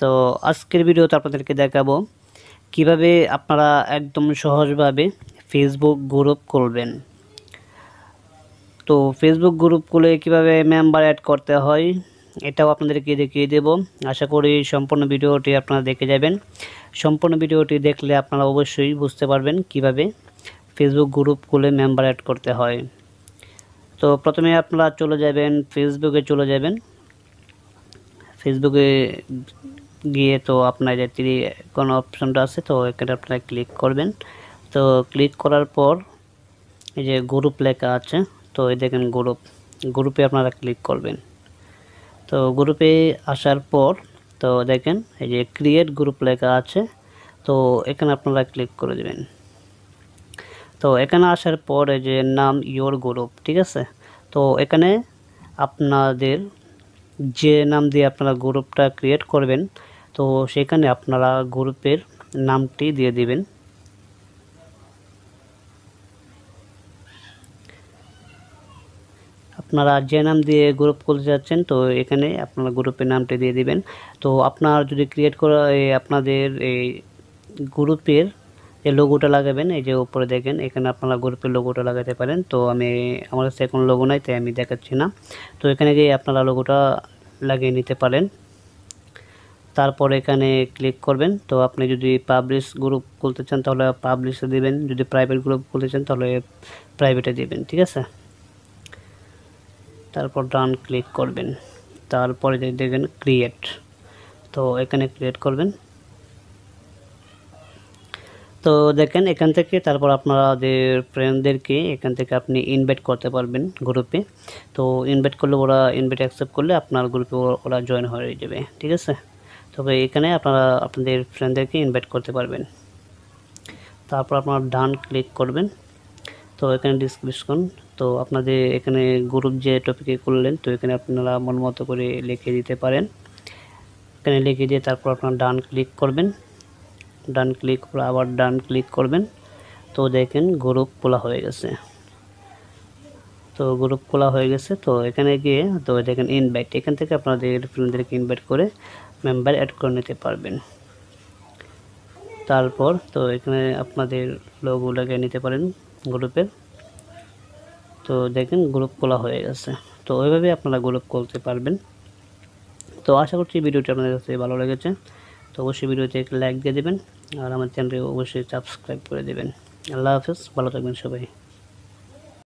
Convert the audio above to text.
তো আজকের ভিডিওতে আপনাদেরকে দেখাবো কিভাবে আপনারা একদম সহজভাবে ফেসবুক গ্রুপ খুলবেন। তো ফেসবুক গ্রুপ খুলে কিভাবে মেম্বার অ্যাড করতে হয় এটাও আপনাদেরকে দেখিয়ে দেব। আশা করি সম্পূর্ণ ভিডিওটি আপনারা দেখে যাবেন। সম্পূর্ণ ভিডিওটি দেখলে আপনারা অবশ্যই বুঝতে পারবেন কিভাবে ফেসবুক গ্রুপ খুলে মেম্বার অ্যাড করতে হয়। তো প্রথমে আপনারা চলে যাবেন ফেসবুকে ফেসবুকে গিয়ে তো আপনার যে কোন অপশনটা আছে তো এখানে আপনারা ক্লিক করবেন। তো ক্লিক করার পর এই যে গ্রুপ লেখা আছে, তো এই দেখেন গ্রুপে আপনারা ক্লিক করবেন। তো গ্রুপে আসার পর তো দেখেন এই যে ক্রিয়েট গ্রুপ লেখা আছে, তো এখানে আপনারা ক্লিক করে দেবেন। তো এখানে আসার পর এই যে নাম ইয়োর গ্রুপ, ঠিক আছে। তো এখানে আপনাদের যে নাম দিয়ে আপনারা গ্রুপটা ক্রিয়েট করবেন তো সেখানে আপনারা গ্রুপের নামটি দিয়ে দিবেন। আপনারা যে নাম দিয়ে গ্রুপ খুলতে যাচ্ছেন তো এখানে আপনারা গ্রুপের নামটি দিয়ে দিবেন। তো আপনার যদি ক্রিয়েট করা আপনাদের এই গ্রুপের যে লোগোটা লাগাবেন, এই যে উপরে দেখেন এখানে আপনারা গ্রুপের লোগোটা লাগাতে পারেন। তো আমার কাছে এখন লোগো নাই তাই আমি দেখাচ্ছি না। তো এখানে গিয়ে আপনারা লোগোটা লাগিয়ে নিতে পারেন। তারপর এখানে ক্লিক করবেন। তো আপনি যদি পাবলিশ গ্রুপ খুলতে চান তাহলে পাবলিশে দিবেন, যদি প্রাইভেট গ্রুপ খুলতে চান তাহলে প্রাইভেটে দিবেন, ঠিক আছে। তারপর ডান ক্লিক করবেন। তারপরে দেখবেন ক্রিয়েট, তো এখানে ক্রিয়েট করবেন। তো দেখেন এখান থেকে তারপর আপনাদের ফ্রেন্ডদেরকে এখান থেকে আপনি ইনভাইট করতে পারবেন গ্রুপে। তো ইনভাইট করলে ওরা ইনভাইট অ্যাকসেপ্ট করলে আপনার গ্রুপে ওরা জয়েন হয়ে যাবে, ঠিক আছে। তবে এখানে আপনারা আপনাদের ফ্রেন্ডদেরকে ইনভাইট করতে পারবেন। তারপর আপনারা ডান ক্লিক করবেন। তো এখানে ডিসক্রিপশন, তো আপনাদের এখানে গ্রুপ যে টপিকে করলেন তো এখানে আপনারা মন মতো করে লিখে দিতে পারেন। এখানে লিখে দিয়ে তারপর আপনারা ডান ক্লিক করবেন। ডান ক্লিক করে আবার ডান ক্লিক করবেন। তো দেখেন গ্রুপ খোলা হয়ে গেছে। তো এখানে গিয়ে তো দেখেন ইনভাইট, এখান থেকে আপনাদের ফ্রেন্ডদেরকে ইনভাইট করে মেম্বার অ্যাড করে নিতে পারবেন। তারপর তো এখানে আপনাদের লোগো লাগিয়ে নিতে পারেন গ্রুপের। তো দেখেন গ্রুপ খোলা হয়ে গেছে। তো ওইভাবে আপনারা গ্রুপ খুলতে পারবেন। তো আশা করছি ভিডিওটি আপনাদের কাছে ভালো লেগেছে। তো অবশ্যই ভিডিওতে একটা লাইক দিয়ে দেবেন আর আমার চ্যানেলটি অবশ্যই সাবস্ক্রাইব করে দেবেন। আল্লাহ হাফেজ, ভালো থাকবেন সবাই।